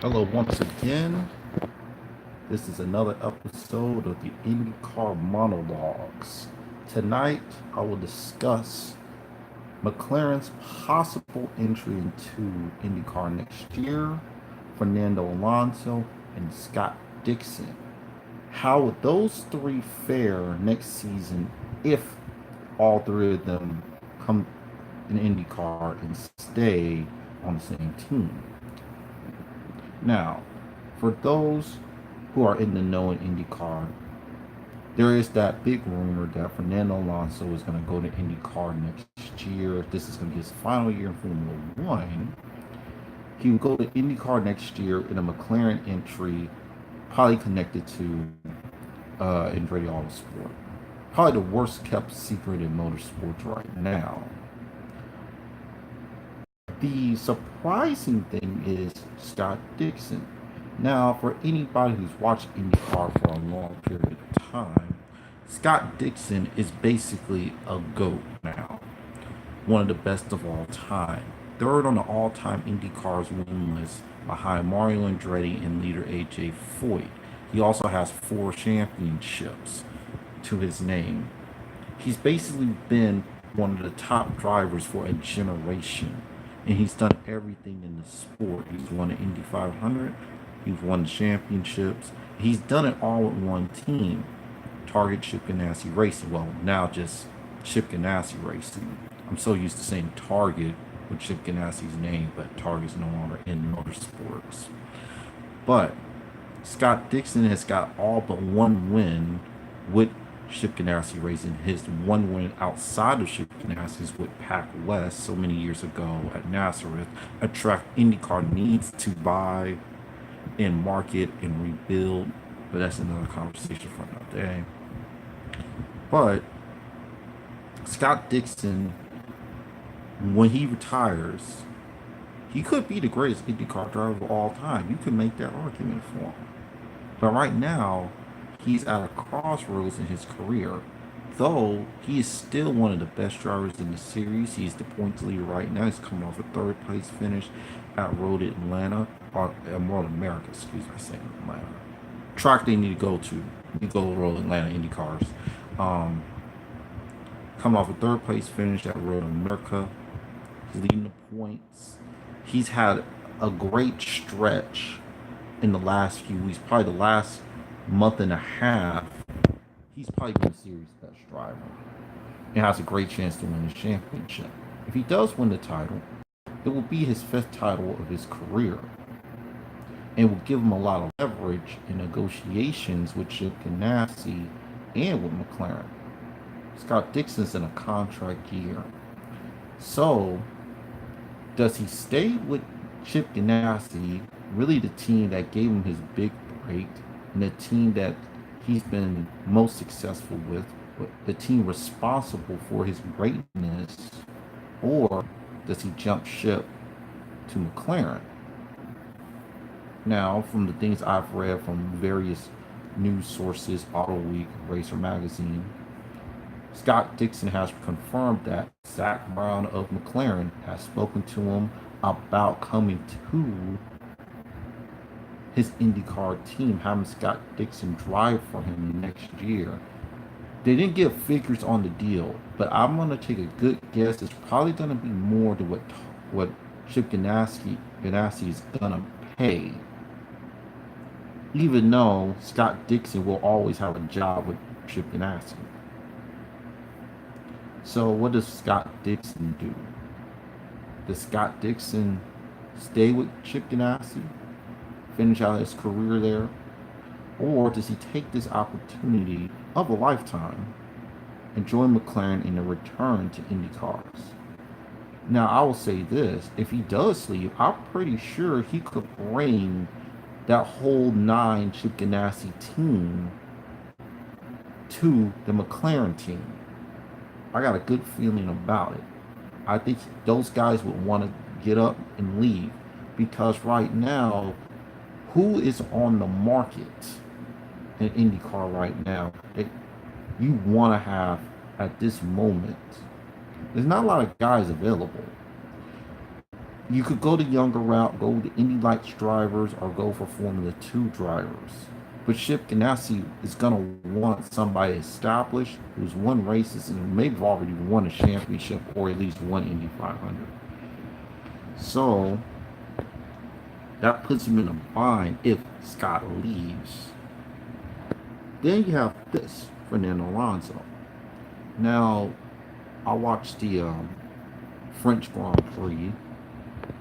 Hello, once again. This is another episode of the Indycar Monologues. Tonight, I will discuss McLaren's possible entry into IndyCar next year, Fernando Alonso, and Scott Dixon. How would those three fare next season if all three of them come in IndyCar and stay on the same team? Now, for those who are in the know in IndyCar, there is that big rumor that Fernando Alonso is going to go to IndyCar next year. This is going to be his final year in Formula One. He will go to IndyCar next year in a McLaren entry, probably connected to Andretti Autosport. Probably the worst kept secret in motorsports right now. The surprising thing is Scott Dixon. Now, for anybody who's watched IndyCar for a long period of time, Scott Dixon is basically a GOAT now. One of the best of all time. Third on the all-time IndyCar's win list behind Mario Andretti and leader AJ Foyt. He also has 4 championships to his name. He's basically been one of the top drivers for a generation. And he's done everything in the sport. He's won the Indy 500. He's won the championships. He's done it all with one team. Target Chip Ganassi Racing. Well, now just Chip Ganassi Racing. I'm so used to saying Target with Chip Ganassi's name, but Target's no longer in motorsports. But Scott Dixon has got all but one win with Chip Ganassi Racing. His one win outside of Chip Ganassi's with Pac West so many years ago at Nazareth, a track IndyCar needs to buy and market and rebuild. But that's another conversation for another day. But Scott Dixon, when he retires, he could be the greatest IndyCar driver of all time. You could make that argument for him. But right now, he's at a crossroads in his career. Though he is still one of the best drivers in the series, he's the points leader right now. He's coming off a third place finish at Road Atlanta, or Road America, excuse me, I say Atlanta. Track they need to go to. You go to Road Atlanta Indy cars. Coming off a third place finish at Road America, leading the points. He's had a great stretch in the last few weeks, probably the last month and a half. He's probably been the series best driver and has a great chance to win the championship. If he does win the title, it will be his 5th title of his career and will give him a lot of leverage in negotiations with Chip Ganassi and with McLaren. Scott Dixon's in a contract year. So, does he stay with Chip Ganassi, really the team that gave him his big break, and the team that he's been most successful with, the team responsible for his greatness, or does he jump ship to McLaren? Now, from the things I've read from various news sources, Auto Week, Racer Magazine, Scott Dixon has confirmed that Zach Brown of McLaren has spoken to him about coming to his IndyCar team, having Scott Dixon drive for him next year. They didn't give figures on the deal, but I'm gonna take a good guess. It's probably gonna be more than what Chip Ganassi is gonna pay, even though Scott Dixon will always have a job with Chip Ganassi. So what does Scott Dixon do? Does Scott Dixon stay with Chip Ganassi, finish out his career there? Or does he take this opportunity of a lifetime and join McLaren in a return to IndyCars? Now, I will say this. If he does leave, I'm pretty sure he could bring that whole 9 Chip Ganassi team to the McLaren team. I got a good feeling about it. I think those guys would want to get up and leave because right now, who is on the market in IndyCar right now that you want to have at this moment? There's not a lot of guys available. You could go the younger route, go to Indy Lights drivers, or go for Formula 2 drivers. But Chip Ganassi is going to want somebody established who's won races and maybe already won a championship or at least won Indy 500. So that puts him in a bind if Scott leaves. Then you have this, Fernando Alonso. Now, I watched the French Grand Prix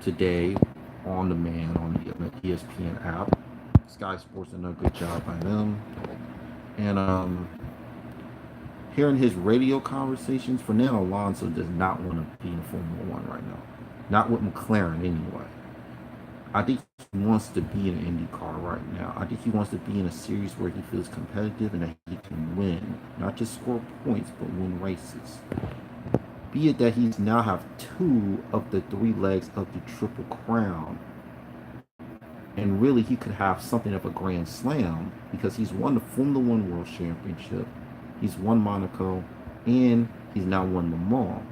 today on demand on the ESPN app. Sky Sports did a good job by them. And hearing his radio conversations, Fernando Alonso does not want to be in Formula One right now. Not with McLaren anyway. I think he wants to be in IndyCar right now. I think he wants to be in a series where he feels competitive and that he can win. Not just score points, but win races. Be it that he's now have 2 of the 3 legs of the Triple Crown. And really, he could have something of a grand slam because he's won the Formula One World Championship, he's won Monaco, and he's now won Le Mans.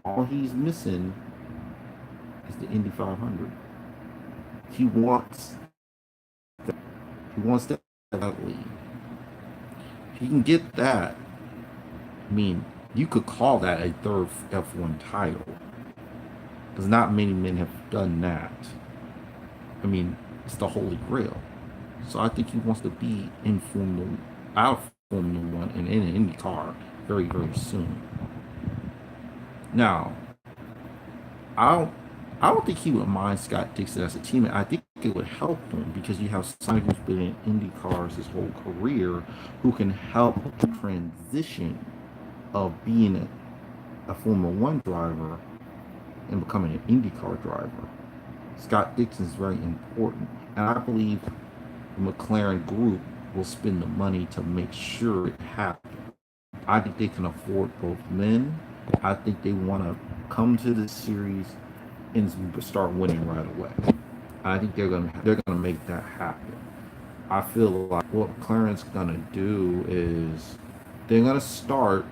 All he's missing is the Indy 500. He wants that. He wants that badly. If he can get that, I mean, you could call that a third F1 title. Because not many men have done that. I mean, it's the holy grail. So I think he wants to be in out of Formula One and in an Indy car very, very soon. Now, I don't think he would mind Scott Dixon as a teammate. I think it would help him because you have somebody who's been in Indy cars his whole career who can help the transition of being a Formula One driver and becoming an IndyCar driver. Scott Dixon is very important, and I believe the McLaren group will spend the money to make sure it happens. I think they can afford both men. I think they want to come to the series and start winning right away. I think they're gonna make that happen. I feel like what McLaren's gonna do is they're gonna start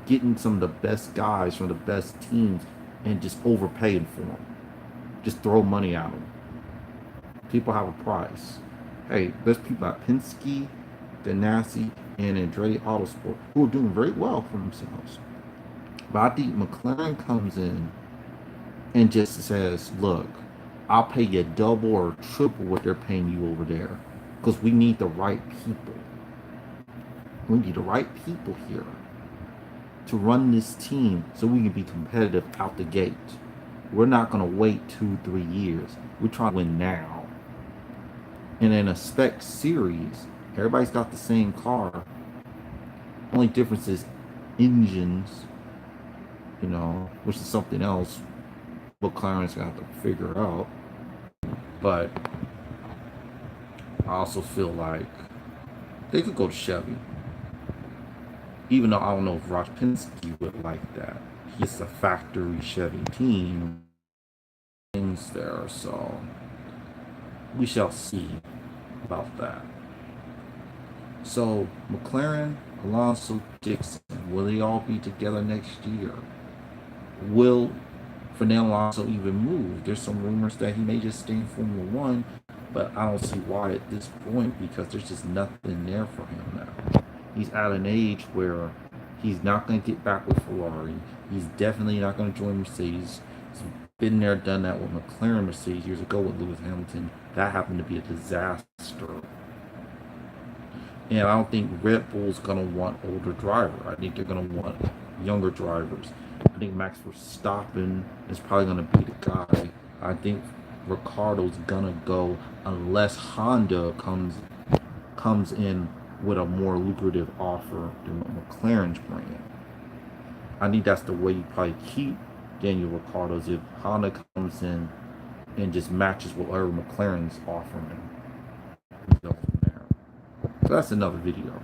getting some of the best guys from the best teams and just overpaying for them. Just throw money at them. People have a price. Hey, there's people at Penske, Ganassi, and Andretti Autosport who are doing very well for themselves. But I think McLaren comes in and just says, look, I'll pay you double or triple what they're paying you over there because we need the right people. We need the right people here to run this team so we can be competitive out the gate. We're not going to wait 2-3 years. We're trying to win now. And in a spec series, everybody's got the same car. Only difference is engines, which is something else McLaren's going to have to figure out. But I also feel like they could go to Chevy. Even though I don't know if Ross Penske would like that. He's a factory Chevy team. Things there, so we shall see about that. So McLaren, Alonso, Dixon, will they all be together next year? Will Fernando Alonso even move? There's some rumors that he may just stay in Formula One, but I don't see why at this point because there's just nothing there for him now. He's at an age where he's not going to get back with Ferrari. He's definitely not going to join Mercedes. He's been there, done that with McLaren Mercedes years ago with Lewis Hamilton. That happened to be a disaster. And I don't think Red Bull's going to want older drivers. I think they're going to want younger drivers. I think Max Verstappen is probably going to be the guy. I think Ricciardo's going to go unless Honda comes in with a more lucrative offer than what McLaren's bringing. I think that's the way you probably keep Daniel Ricciardo's if Honda comes in and just matches whatever McLaren's offering. Go from there. So that's another video.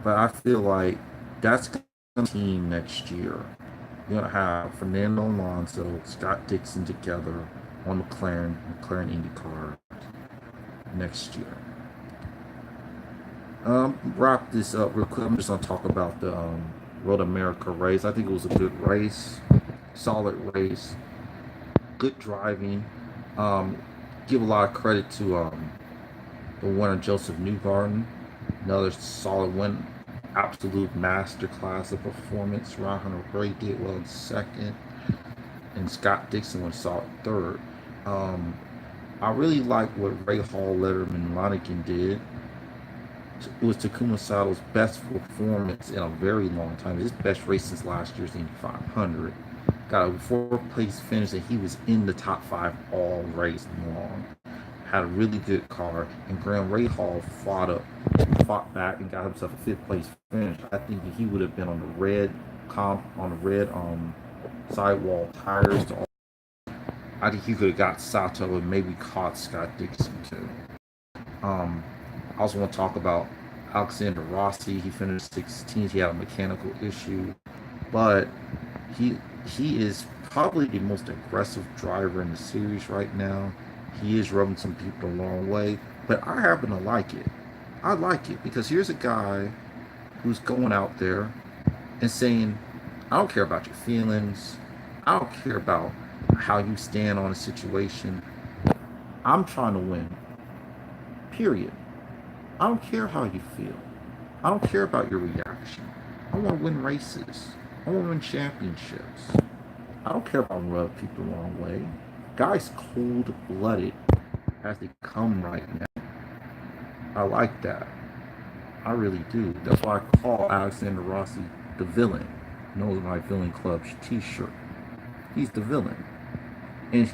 But I feel like that's going to be the team next year. You're going to have Fernando Alonso, Scott Dixon together on McLaren IndyCar next year. Wrap this up real quick. I'm just going to talk about the Road America race. I think it was a good race. solid race, good driving. Um, give a lot of credit to the winner Joseph Newgarden, another solid win, absolute masterclass of performance. Ryan Ray did well in second, and Scott Dixon was solid third. Um, I really like what Ray Hall, Letterman, and Lonigan did. It was Takuma Sato's best performance in a very long time. His best race since last year's Indy 500. Got a fourth place finish, and he was in the top five all race long. Had a really good car, and Graham Rahal fought back, and got himself a fifth place finish. I think he would have been on the red sidewall tires. I think he could have got Sato and maybe caught Scott Dixon too. I also want to talk about Alexander Rossi. He finished 16th. He had a mechanical issue, but he he is probably the most aggressive driver in the series right now. He is rubbing some people the wrong way, but I happen to like it. I like it because here's a guy who's going out there and saying, I don't care about your feelings. I don't care about how you stand on a situation. I'm trying to win. Period. I don't care how you feel. I don't care about your reaction. I want to win races. I want to win championships. I don't care if I rub people the wrong way. Guy's cold-blooded as they come right now. I like that. I really do. That's why I call Alexander Rossi the villain. Knows my Villain Club t-shirt. He's the villain. And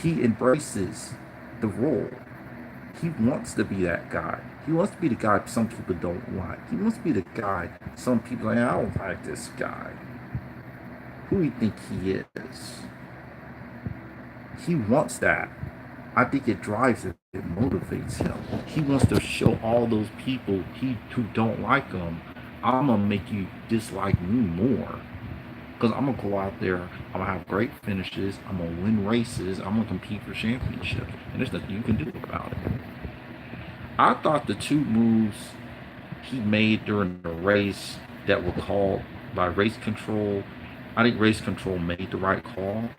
he embraces the role. He wants to be that guy. He wants to be the guy some people don't like. He wants to be the guy some people are like, I don't like this guy. Who do you think he is? He wants that. I think it drives him. It motivates him. He wants to show all those people who don't like him, I'm gonna make you dislike me more. Because I'm gonna go out there, I'm gonna have great finishes, I'm gonna win races, I'm gonna compete for championships, and there's nothing you can do about it. I thought the two moves he made during the race that were called by race control, I think race control made the right call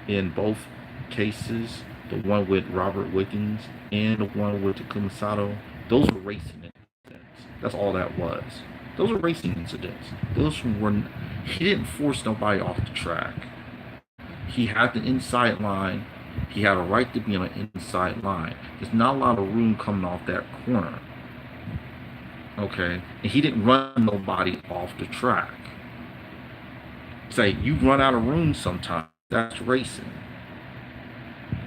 in both cases. The one with Robert Wiggins and the one with Takuma Sato, those were racing incidents. That's all that was. Those were racing incidents. Those were, he didn't force nobody off the track. He had the inside line. He had a right to be on the inside line. There's not a lot of room coming off that corner. Okay? And he didn't run nobody off the track. Say, you run out of room sometimes. That's racing.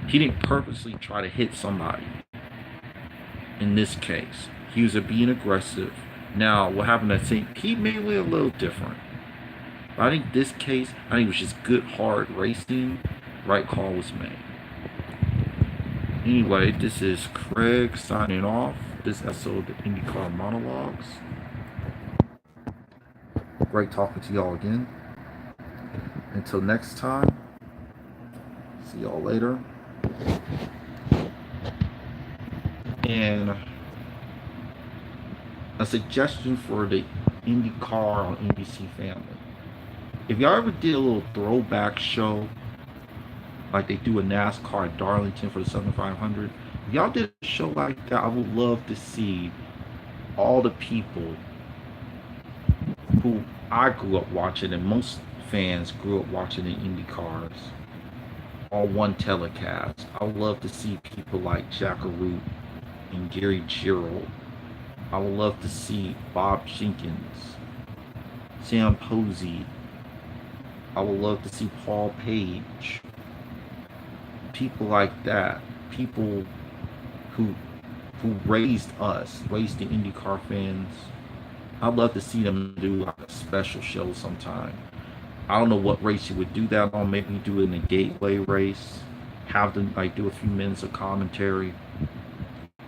He didn't purposely try to hit somebody. In this case, he was being aggressive. Now, what happened at St. Pete may be a little different. But I think this case, I think it was just good, hard racing. Right call was made. Anyway, this is Craig signing off this episode of Indycar Monologues. Great talking to y'all again. Until next time, see y'all later. And a suggestion for the IndyCar on NBC family. If y'all ever did a little throwback show, like they do a NASCAR at Darlington for the 7500, if y'all did a show like that, I would love to see all the people who I grew up watching, and most fans grew up watching the IndyCars on one telecast. I would love to see people like Jack Arute and Gary Gerald. I would love to see Bob Jenkins, Sam Posey. I would love to see Paul Page. People like that. People who raised us, raised the IndyCar fans. I'd love to see them do like a special show sometime. I don't know what race you would do that on. Maybe do it in a gateway race. Have them like do a few minutes of commentary.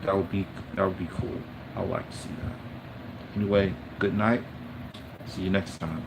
That would be cool. I would like to see that. Anyway, good night. See you next time.